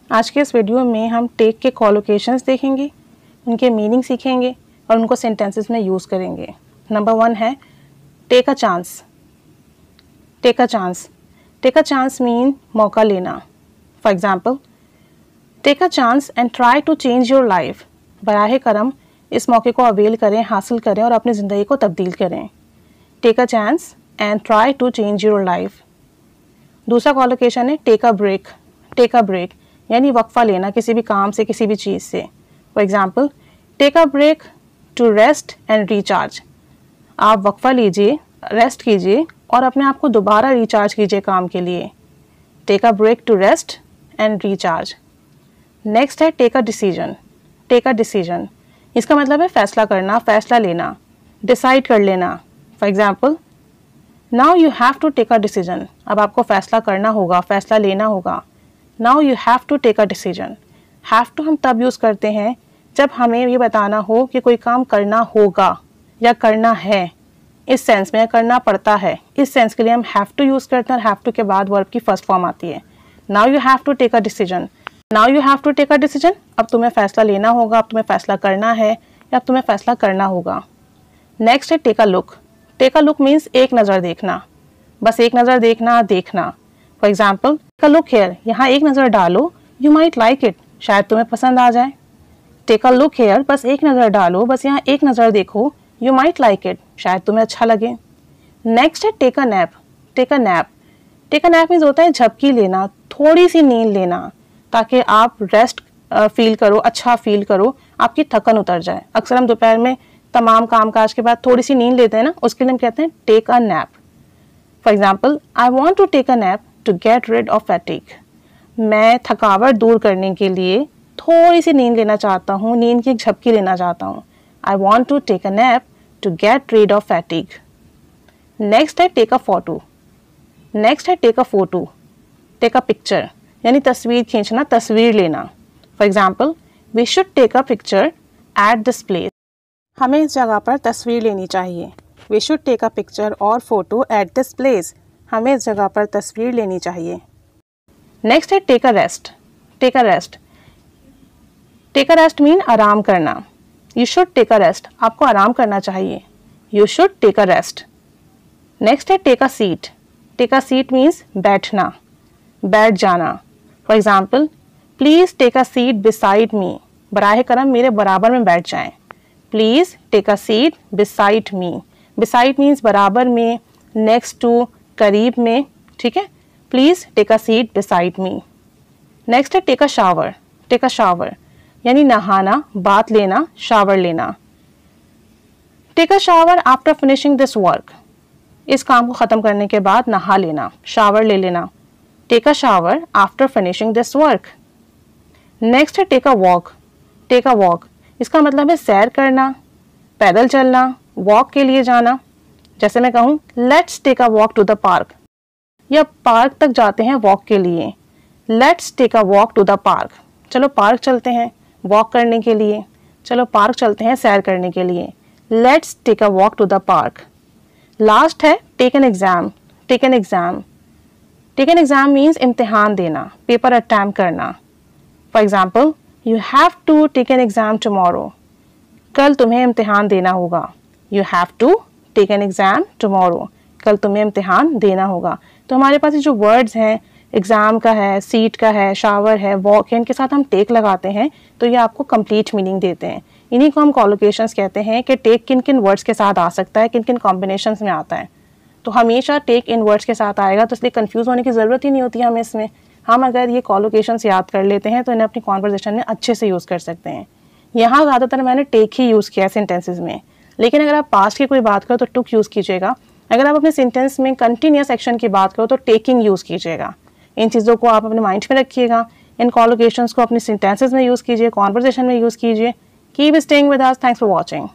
आज के इस वीडियो में हम टेक के कॉलोकेशंस देखेंगे, उनके मीनिंग सीखेंगे और उनको सेंटेंसेस में यूज़ करेंगे। नंबर 1 है take a chance. Take a chance, take a chance mean मौका लेना। For example, take a chance and try to change your life. बराह करम इस मौके को अवेल करें, हासिल करें और अपनी ज़िंदगी को तब्दील करें। Take a chance and try to change your life. दूसरा कॉलोकेशन है take a break. Take a break यानी वक्फा लेना किसी भी काम से, किसी भी चीज़ से। For example, take a break to rest and recharge. आप वक्फा लीजिए, रेस्ट कीजिए और अपने आप को दोबारा रिचार्ज कीजिए काम के लिए। Take a break to rest and recharge. Next है take a decision. Take a decision, इसका मतलब है फैसला करना, फैसला लेना, डिसाइड कर लेना। For example, now you have to take a decision. अब आपको फैसला करना होगा, फैसला लेना होगा। Now you have to take a decision. Have to हम तब यूज़ करते हैं जब हमें ये बताना हो कि कोई काम करना होगा या करना है, इस सेंस में करना पड़ता है, इस सेंस के लिए हम हैव टू यूज़ करते हैं और हैव टू के बाद वर्ब की फर्स्ट फॉर्म आती है। Now you have to take a decision. Now you have to take a decision, अब तुम्हें फैसला लेना होगा, अब तुम्हें फैसला करना है या अब तुम्हें फैसला करना होगा। नेक्स्ट है take a look. Take a look means एक नज़र देखना, बस एक नज़र देखना, देखना। For example, take a look here, यहाँ एक नज़र डालो, यू माइट लाइक इट, शायद तुम्हें पसंद आ जाए। टेक अ लुक हेयर, बस एक नज़र डालो, बस यहाँ एक नज़र देखो, यू माइट लाइक इट, शायद तुम्हें अच्छा लगे। नेक्स्ट है take a nap. Take a nap, take a nap means होता है झपकी लेना, थोड़ी सी नींद लेना, ताकि आप रेस्ट फील करो, अच्छा फील करो, आपकी थकन उतर जाए। अक्सर हम दोपहर में तमाम कामकाज के बाद थोड़ी सी नींद लेते हैं ना, उसके लिए हम कहते हैं take a nap. For example, I want to take a nap to get rid of fatigue. मैं थकावट दूर करने के लिए थोड़ी सी नींद लेना चाहता हूँ, नींद की एक झपकी लेना चाहता हूँ। I want to take a nap to get rid of fatigue. Next है टेक अ फोटो। नेक्स्ट है take a photo, take a picture यानी तस्वीर खींचना, तस्वीर लेना। For example, we should take a picture at this place. हमें इस जगह पर तस्वीर लेनी चाहिए। We should take a picture और फोटो एट दिस प्लेस, हमें इस जगह पर तस्वीर लेनी चाहिए। नेक्स्ट है take a rest. Take a rest, take a rest mean आराम करना। You should take a rest, आपको आराम करना चाहिए। You should take a rest. Next है take a seat. Take a seat means बैठना, बैठ जाना। For example, please take a seat beside me. बराह करम मेरे बराबर में बैठ जाएं। Please take a seat beside me. Beside means बराबर में, नेक्स्ट टू, करीब में, ठीक है। Please take a seat beside me. Next है take a shower. Take a shower यानी नहाना, बाथ लेना, शावर लेना। Take a shower after finishing this work, इस काम को ख़त्म करने के बाद नहा लेना, शावर ले लेना। Take a shower after finishing this work. Next है take a walk. Take a walk, इसका मतलब है सैर करना, पैदल चलना, वॉक के लिए जाना। जैसे मैं कहूँ let's take a walk to the park, या पार्क तक जाते हैं वॉक के लिए। Let's take a walk to the park, चलो पार्क चलते हैं वॉक करने के लिए, चलो पार्क चलते हैं सैर करने के लिए। Let's take a walk to the park. Last है take an exam. Take an exam, take an exam means इम्तिहान देना, पेपर अटैम्प्ट करना। For example, you have to take an exam tomorrow, कल तुम्हें इम्तिहान देना होगा। You have to take an exam tomorrow, कल तुम्हें इम्तिहान देना होगा। तो हमारे पास ये जो वर्ड्स हैं, एग्ज़ाम का है, सीट का है, शावर है, वॉक है, इनके साथ हम टेक लगाते हैं तो ये आपको कंप्लीट मीनिंग देते हैं। इन्हीं को हम कॉलोकेशंस कहते हैं कि टेक किन किन वर्ड्स के साथ आ सकता है, किन किन कॉम्बिनेशंस में आता है। तो हमेशा टेक इन वर्ड्स के साथ आएगा, तो इसलिए कंफ्यूज होने की ज़रूरत ही नहीं होती है हमें इसमें। हम अगर ये कॉलोकेशंस याद कर लेते हैं तो इन्हें अपनी कॉन्वर्जेशन में अच्छे से यूज़ कर सकते हैं। यहाँ ज़्यादातर मैंने टेक ही यूज़ किया है सेंटेंसेज में, लेकिन अगर आप पास्ट की कोई बात करो तो टुक यूज़ कीजिएगा। अगर आप अपने सेंटेंस में कंटिन्यूअस एक्शन की बात करो तो टेकिंग यूज़ कीजिएगा। इन चीज़ों को आप अपने माइंड में रखिएगा। इन कॉलोकेशंस को अपने सेंटेंसेज में यूज़ कीजिए, कॉन्वर्जेशन में यूज़ कीजिए। Keep staying with us, thanks for watching.